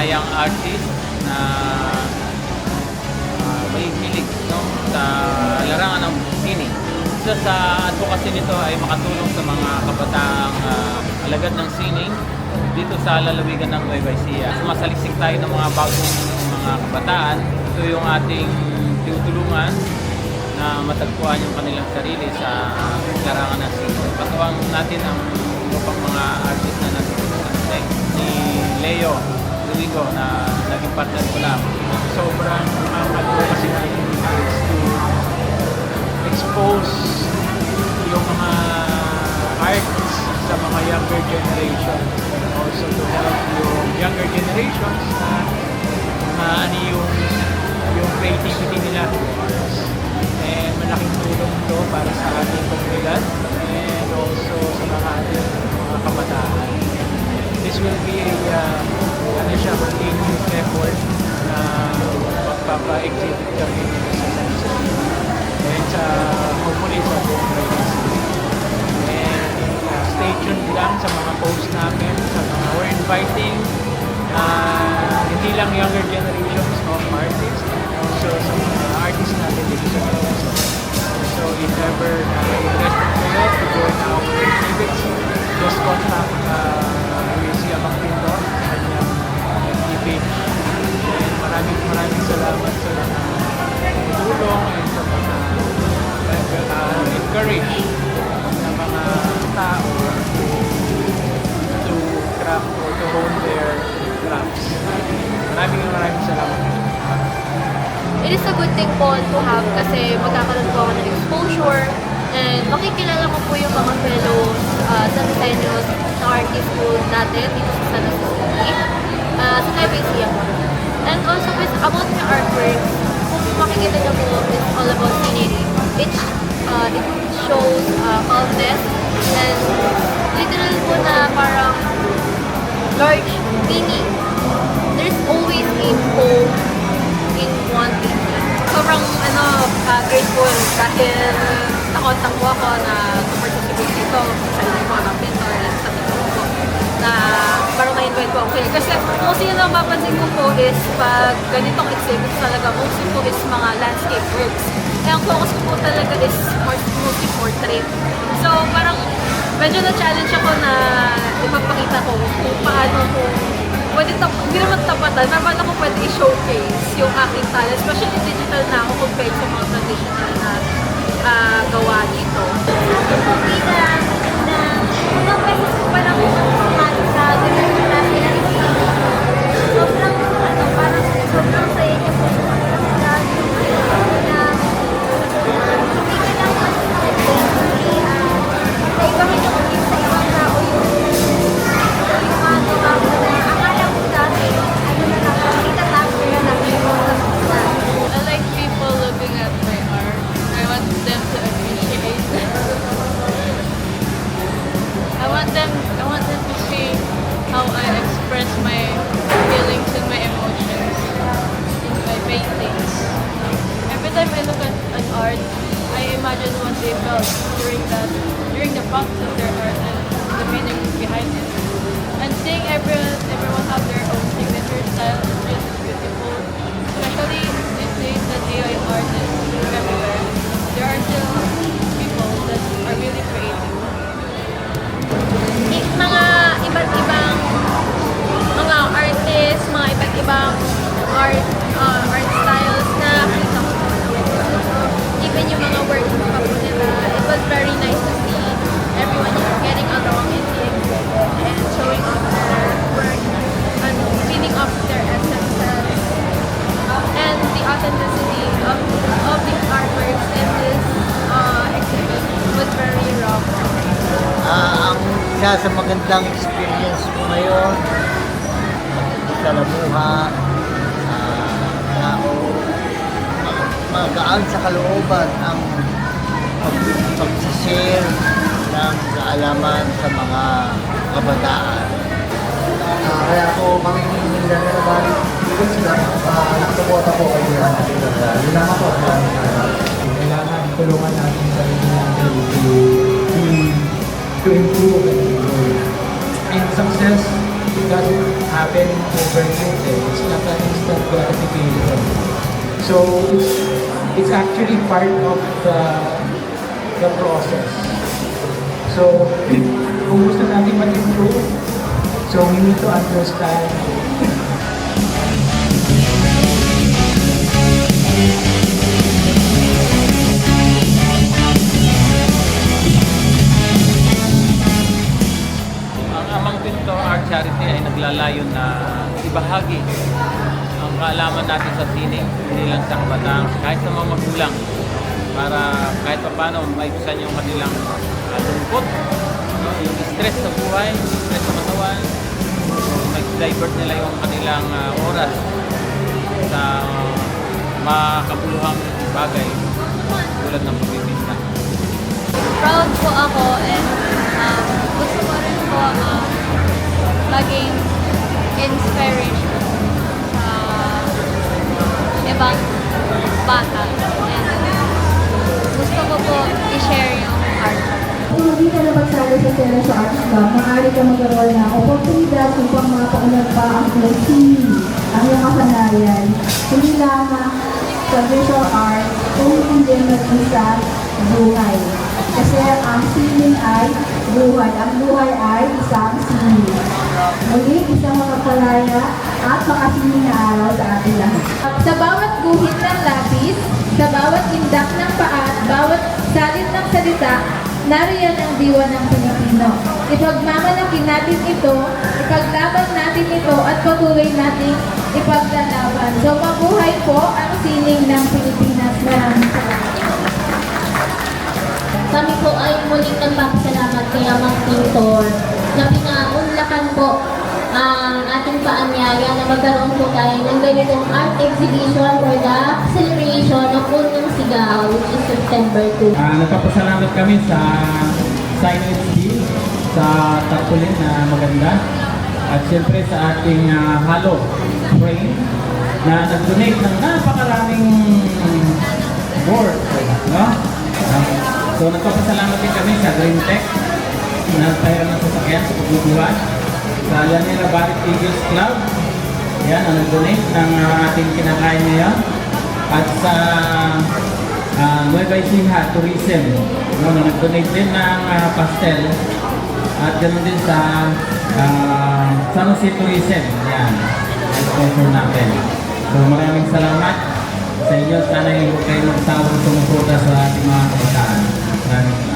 young artist na may hilig, no, sa larangan ng sining. Isa sa advocacy nito ay makatulong sa mga kabataang alagad ng sining dito sa lalawigan ng Nueva Ecija. Sumasaliksik tayo ng mga bagong mga kabataan. Ito yung ating tinutulungan na matagpuan yung kanilang sarili sa larangan ng sining. Patuwang natin ang iba pang mga artist na nagtutulungan ni Leo Luigo na naging partner ko lang. Sobrang advocacy natin is to expose yung mga arts sa mga younger generation, and also to help yung younger generations na ano yung creativity nila. And malaking tulong to para sa ating komunidad and also sa mga ating mga kabataan. This will be a continuous effort na magpapa-exhibit kami sa Samsung and hopefully sa buong province. And stay tuned lang sa mga posts namin, sa mga we're inviting hindi lang younger generations of artists, also sa mga artists natin dito sa Quezon. So if ever interested kayo to join our exhibits, just contact si Abang Pinto sa kanyang page. And maraming salamat sa mga tulong and sa mga encourage ng mga tao to craft or to hone their crafts. Maraming salamat. It is a good thing po to have kasi magkakaroon po ako ng exposure and makikilala ko po yung mga fellows sa Seneos na artist po natin dito sa San Jose City, sa Nueva Ecija po. And also about the artworks, kung makikita niyo po, it's all about scenery. It shows calmness and literal po na parang large meaning. There's always a hope in one thing. Sobrang grateful dahil nakontak po ako na participate dito sa mga mentor and sa dito po na parang na-invite po ako kayo. Kasi mostly yung mapapansin ko po is pag ganitong exhibit talaga, mostly po is mga landscape works. Kaya ang focus ko po talaga is mostly portrait. So parang medyo na-challenge ako na ipapakita ko kung paano ko pwede hindi naman tapatan, pero paano ko pwede i-showcase yung aking talent, especially digital na ako compared sa mga traditional na gawa dito. Ako po bilang na unang beses ko pa lang sumali sa ganito natin na sobrang sobrang saya niya po na hindi ka lang sa ibang inyong sa ibang tao yung mga gawa ko na akala ko dati na nakakita tayo na nakikita sa I like people looking at my art. I want them to appreciate. I want them to see how I express my feelings and my emotions in my paintings. Every time I look at an art, I imagine what they felt during the process of their art and the meaning behind it. And seeing everyone have their own signature style is just beautiful. Especially these days that AI art is everywhere. There are still people that are really creative. mga iba't ibang mga artists, mga iba't ibang art styles na nakita ko. Even yung mga works pa po nila, it was very nice to see everyone getting along in the exhibit and showing off their work and feeding off their essences and the authenticity of the artworks in this exhibit was very raw. Ang isa sa magandang experience ko ngayon, salamuha, tao, magaan sa kalooban ang pag-share ng kaalaman sa mga kabataan. Kaya ako mamimingin na naman dito sila, nakasuporta po kayo nila. Yun lang ako. Kailangan tulungan natin sa inyo to improve and success doesn't have getting overlooked. It's not an instant gratification. So it's actually part of the process. So kung gusto natin mag-improve, so we need to understand Ang Amang Pinto Art Charity ay naglalayon na ibahagi ang kaalaman natin sa sining, hindi lang sa kabataan, kahit sa mga magulang, para kahit pa paano maibsan yung kanilang lungkot, yung stress sa buhay, stress sa katawan, mag-divert nila yung kanilang oras sa makakabuluhang bagay tulad ng pagpipinta. Proud po ako and gusto ko rin po maging inspiration sa ibang bata. And gusto ko po i-share yung art. Kung hindi ka na magsali sa Seryoso Arts Club, maaari ka magkaroon ng oportunidad upang mapaulan pa ang blessing, ang iyong kasanayan. Hindi lamang sa visual art, kung hindi mag-isa buhay. Kasi ang sining ay buhay. Ang buhay ay isang sining. Muli, isang makapalaya at makasining na araw sa ating lahat. Sa bawat guhit ng lapis, sa bawat indak ng paa, at bawat salit ng salita, nariyan ang diwa ng Pilipino. Ipagmamalaki natin ito, ipaglaban natin ito, at patuloy natin ipaglalaban. So mabuhay po ang sining ng Pilipinas. Maraming salamat. Kami po ay muling nagpapasalamat kay Amang Pintor na pinaunlakan po ang ating paanyaya na magkaroon po tayo ng ganitong art exhibition for the celebration of Unang Sigaw, which is September 2. Nagpapasalamat kami sa signage deal, sa tarpaulin na maganda, at siyempre sa ating halo frame na nag-donate ng napakaraming board. No? So nagpapasalamat din kami sa Green Tech na tayo ng sasakyan sa pagbubuhan, sa Llanera Barrio Eagles Club, yan, ang nag-donate ng ating kinakain ngayon, at sa Nueva Ecija Tourism, no, na nag-donate din ng pastel, at ganoon din sa San Jose Tourism, yan, ang sponsor natin. So maraming salamat sa inyo, sana huwag kayo magsawang sumusuporta sa ating mga kabataan. Maraming salamat.